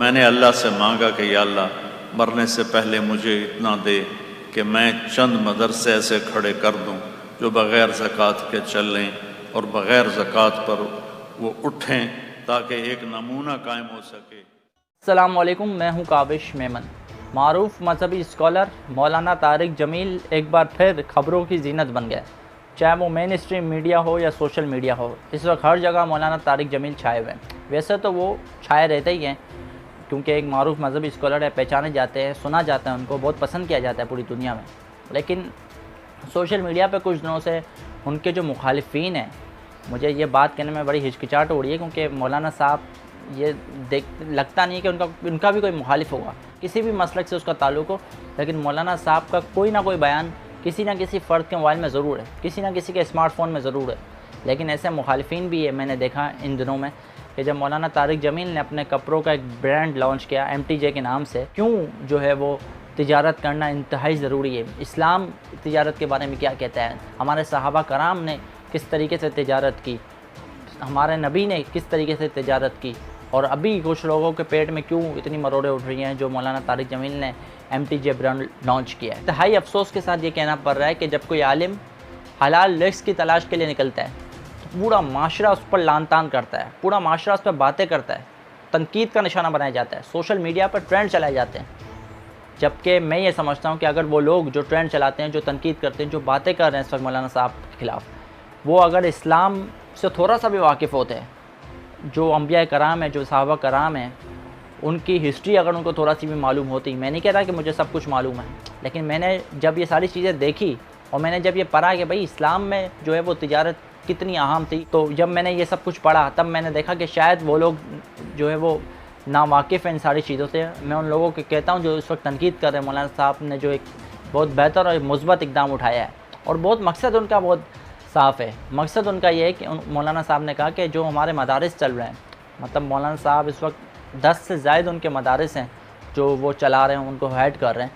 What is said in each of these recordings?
मैंने अल्लाह से मांगा कि या अल्लाह मरने से पहले मुझे इतना दे कि मैं चंद मदरसे ऐसे खड़े कर दूं जो बग़ैर ज़कात के चलें और बग़ैर ज़कात पर वो उठें ताकि एक नमूना कायम हो सके। अस्सलाम वालेकुम, मैं हूं काबिश मेमन। मारूफ मजहबी स्कॉलर मौलाना तारिक जमील एक बार फिर खबरों की जीनत बन गए, चाहे वो मेन स्ट्रीम मीडिया हो या सोशल मीडिया हो। इस वक्त हर जगह मौलाना तारिक जमील छाए हुए हैं। वैसे तो वो छाए रहते ही हैं क्योंकि एक मारूफ मजहबी स्कॉलर है, पहचाने जाते हैं, सुना जाता है, उनको बहुत पसंद किया जाता है पूरी दुनिया में। लेकिन सोशल मीडिया पे कुछ दिनों से उनके जो मुखालिफिन हैं, मुझे ये बात कहने में बड़ी हिचकिचाहट हो रही है क्योंकि मौलाना साहब ये लगता नहीं है कि उनका भी कोई मुखालिफ होगा, किसी भी मसलक से उसका ताल्लुक़ हो। लेकिन मौलाना साहब का कोई ना कोई बयान किसी ना किसी फ़र्द के मोबाइल में ज़रूर है, किसी ना किसी के स्मार्टफ़ोन में ज़रूर है। लेकिन ऐसे मुखालिफिन भी है, मैंने देखा इन दिनों में कि जब मौलाना तारिक जमील ने अपने कपड़ों का एक ब्रांड लॉन्च किया MTJ के नाम से, क्यों जो है वो तिजारत करना इंतहाई ज़रूरी है। इस्लाम तिजारत के बारे में क्या कहता है, हमारे सहाबा कराम ने किस तरीके से तिजारत की, हमारे नबी ने किस तरीके से तिजारत की, और अभी कुछ लोगों के पेट में क्यों इतनी मरोड़े उठ रही हैं जो मौलाना तारिक जमील ने MTJ ब्रांड लॉन्च किया है। इंतहाई अफसोस के साथ ये कहना पड़ रहा है कि जब कोई आलिम हलाल रिस्क की तलाश के लिए निकलता है तो पूरा माशरा उस पर लान तान करता है, पूरा माशरा उस पर बातें करता है, तनकीद का निशाना बनाया जाता है, सोशल मीडिया पर ट्रेंड चलाए जाते हैं। जबकि मैं ये समझता हूँ कि अगर वो लोग जो ट्रेंड चलाते हैं, जो तनकीद करते हैं, जो बातें कर रहे हैं इस वक्त मौलाना साहब के ख़िलाफ़, वो अगर इस्लाम से थोड़ा सा भी वाकिफ़ होते हैं, जो अंबिया कराम है, जो सहाबा कराम हैं, उनकी हिस्ट्री अगर उनको थोड़ा सी भी मालूम होती, मैं नहीं कह रहा कि मुझे सब कुछ मालूम है, लेकिन मैंने जब ये सारी चीज़ें देखी और मैंने जब ये पढ़ा कि भाई इस्लाम में जो है वो तिजारत कितनी अहम थी, तो जब मैंने ये सब कुछ पढ़ा तब मैंने देखा कि शायद वो लोग जो है वो नावाकिफ़ हैं इन सारी चीज़ों से। मैं उन लोगों को कहता हूँ जो इस वक्त तनकीद कर रहे हैं, मौलाना साहब ने जो एक बहुत बेहतर और मुस्बत इक़दाम उठाया है और बहुत मकसद उनका बहुत साफ़ है। मकसद उनका ये है कि मौलाना साहब ने कहा कि जो हमारे मदारिस चल रहे हैं, मतलब मौलाना साहब इस वक्त 10 से ज़ायद उनके मदारिस हैं जो वो चला रहे हैं, उनको हेड कर रहे हैं।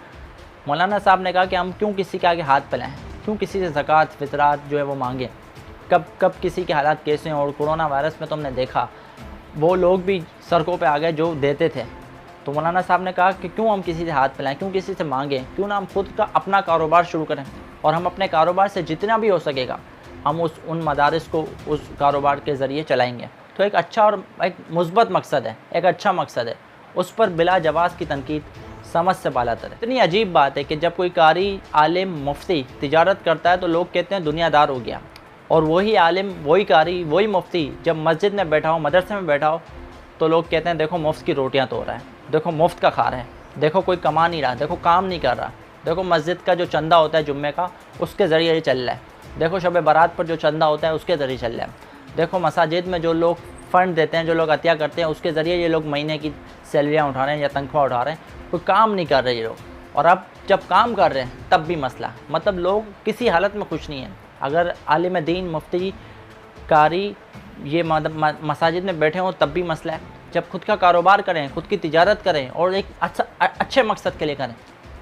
मौलाना साहब ने कहा कि हम क्यों किसी के आगे हाथ फैलाएं, क्यों किसी से ज़कात फ़ितरात जो है वो मांगें, कब किसी के हालात कैसे हैं। और कोरोना वायरस में तो हमने देखा वो लोग भी सड़कों पे आ गए जो देते थे। तो मौलाना साहब ने कहा कि क्यों हम किसी से हाथ फैलाएं, क्यों किसी से मांगें, क्यों ना हम खुद का अपना कारोबार शुरू करें और हम अपने कारोबार से जितना भी हो सकेगा हम उन मदारिस को उस कारोबार के ज़रिए चलाएंगे। तो एक अच्छा और एक मुस्बत मकसद है, एक अच्छा मकसद है, उस पर बिला जवाज़ की तनकीद समझ से बालातर है। इतनी अजीब बात है कि जब कोई कारी, आलिम, मुफ्ती तिजारत करता है तो लोग कहते हैं दुनियादार हो गया, और वही आलिम, वही कारी, वही मुफ्ती जब मस्जिद में बैठा हो, मदरसे में बैठा हो, तो लोग कहते हैं देखो मुफ्त की रोटियां तोड़ रहा है, देखो मुफ्त का खा रहा है, देखो कोई कमा नहीं रहा, देखो काम नहीं कर रहा, देखो मस्जिद का जो चंदा होता है जुम्मे का उसके ज़रिए ये चल रहा है, देखो शब बारात पर जो चंदा होता है उसके ज़रिए चल रहा है, देखो मसाजिद में जो लोग फ़ंड देते हैं, जो लोग अतिया करते हैं, उसके ज़रिए ये लोग महीने की सैलरियाँ उठा रहे हैं या तनख्वाह उठा रहे हैं, कोई काम नहीं कर रहे ये लोग। और अब जब काम कर रहे हैं तब भी मसला, मतलब लोग किसी हालत में खुश नहीं हैं। अगर आलिम दीन, मुफ्ती, कारी ये मसाजिद में बैठे हों तब भी मसला है, जब खुद का कारोबार करें, खुद की तिजारत करें और एक अच्छे मकसद के लिए करें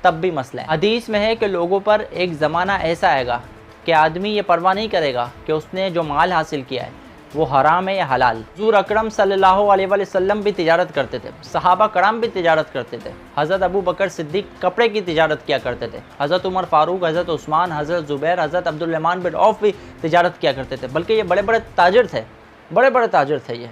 तब भी मसला है। हदीस में है कि लोगों पर एक ज़माना ऐसा आएगा कि आदमी ये परवाह नहीं करेगा कि उसने जो माल हासिल किया है वो हराम है या हलाल। हुज़ूर अकरम सल्लल्लाहु अलैहि वसल्लम भी तिजारत करते थे, सहाबा कराम भी तिजारत करते थे, हज़रत अबू बकर सिद्दीक़ कपड़े की तिजारत किया करते थे, हज़रत उमर फ़ारूक, हज़रत उस्मान, हज़रत ज़ुबैर, हज़रत अब्दुर्रहमान बिन औफ़ भी तिजारत किया करते थे। बल्कि ये बड़े बड़े ताजिर थे, बड़े ताजिर थे ये।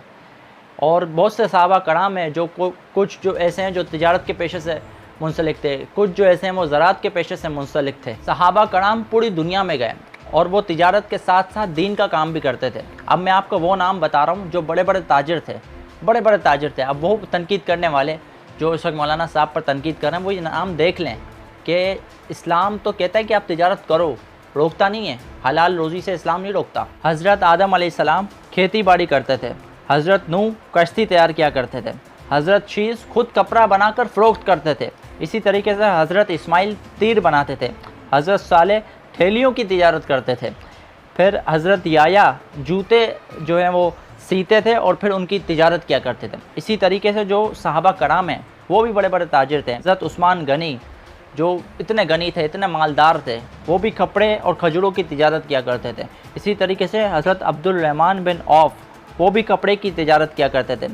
और बहुत से सहाबा कराम हैं जो कुछ जो ऐसे हैं जो तिजारत के पेशे से मुंसलिक थे, कुछ जो ऐसे हैं वो ज़राअत के पेशे से मुंसलिक थे। सहाबा कराम पूरी दुनिया में गए और वो तिजारत के साथ साथ दीन का काम भी करते थे। अब मैं आपको वो नाम बता रहा हूँ जो बड़े बड़े ताजिर थे, बड़े ताजिर थे। अब वो तनकीद करने वाले जो इस वक्त मौलाना साहब पर तनकीद कर रहे हैं, वो ये नाम देख लें कि इस्लाम तो कहता है कि आप तिजारत करो, रोकता नहीं है, हलाल रोज़ी से इस्लाम नहीं रोकता। हज़रत आदम अलैहिस्सलाम खेती बाड़ी करते थे, हज़रत नूह कश्ती तैयार किया करते थे, हज़रत शीस खुद कपड़ा बनाकर फ़रोख्त करते थे, इसी तरीके से हज़रत इस्माइल तीर बनाते थे, हज़रत सालेह थैलियों की तिजारत करते थे, फिर हज़रत याया जूते जो हैं वो सीते थे और फिर उनकी तिजारत किया करते थे। इसी तरीके से जो सहाबा कराम हैं वो भी बड़े ताजिर थे। हज़रत उस्मान गनी जो इतने गनी थे, इतने मालदार थे, वो भी कपड़े और खजूरों की तिजारत किया करते थे। इसी तरीके से हज़रत अब्दुर्रहमान बिन औफ़ वो भी कपड़े की तिजारत किया करते थे।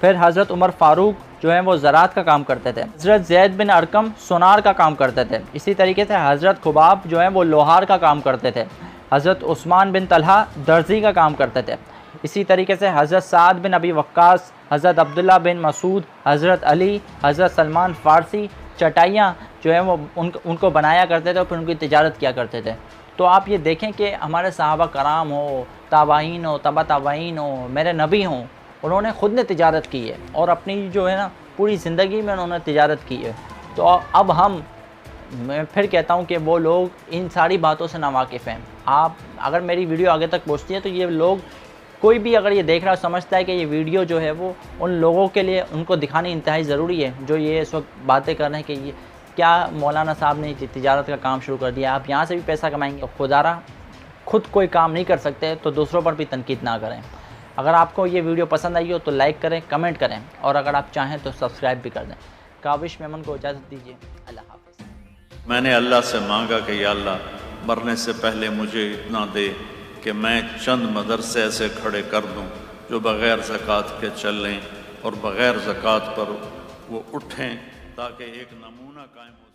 फिर हज़रत उमर फ़ारूक जो है वो ज़राअत का काम करते थे। हज़रत ज़ैद बिन अरकम सोनार का काम करते थे। इसी तरीके से हज़रत खुबाब जो है वो लोहार का काम करते थे। हज़रत उस्मान बिन तलहा दर्जी का काम करते थे। इसी तरीके से हज़रत साद बिन अबी वक्कास, हज़रत अब्दुल्ला बिन मसूद, हज़रत अली, हज़रत सलमान फ़ारसी चटाइयाँ जो है वो उनको बनाया करते थे और फिर उनकी तिजारत किया करते थे। तो आप ये देखें कि हमारे सहाबा कराम हो, ताबाईन हो, तबा ताबाईन हो, मेरे नबी हों, उन्होंने ख़ुद ने तिजारत की है और अपनी जो है ना पूरी ज़िंदगी में उन्होंने तिजारत की है। तो अब मैं फिर कहता हूँ कि वो लोग इन सारी बातों से नावाकिफ़ हैं। आप अगर मेरी वीडियो आगे तक पहुँचती है तो ये लोग, कोई भी अगर ये देख रहा है समझता है कि ये वीडियो जो है वो उन लोगों के लिए उनको दिखानी इंतहाई ज़रूरी है जो ये इस वक्त बातें कर रहे हैं कि ये क्या मौलाना साहब ने तिजारत का काम शुरू कर दिया, आप यहाँ से भी पैसा कमाएंगे। खुदारा खुद कोई काम नहीं कर सकते तो दूसरों पर भी तनकीद ना करें। अगर आपको ये वीडियो पसंद आई हो तो लाइक करें, कमेंट करें और अगर आप चाहें तो सब्सक्राइब भी कर दें। काबिश मेमन को इजाज़त दीजिए। अल्लाह हाफ़िज़। मैंने अल्लाह से मांगा कि या अल्लाह मरने से पहले मुझे इतना दे कि मैं चंद मदरसे ऐसे खड़े कर दूं जो बग़ैर ज़कात के चलें और बग़ैर ज़कात पर वो उठें ताकि एक नमूना कायम हो।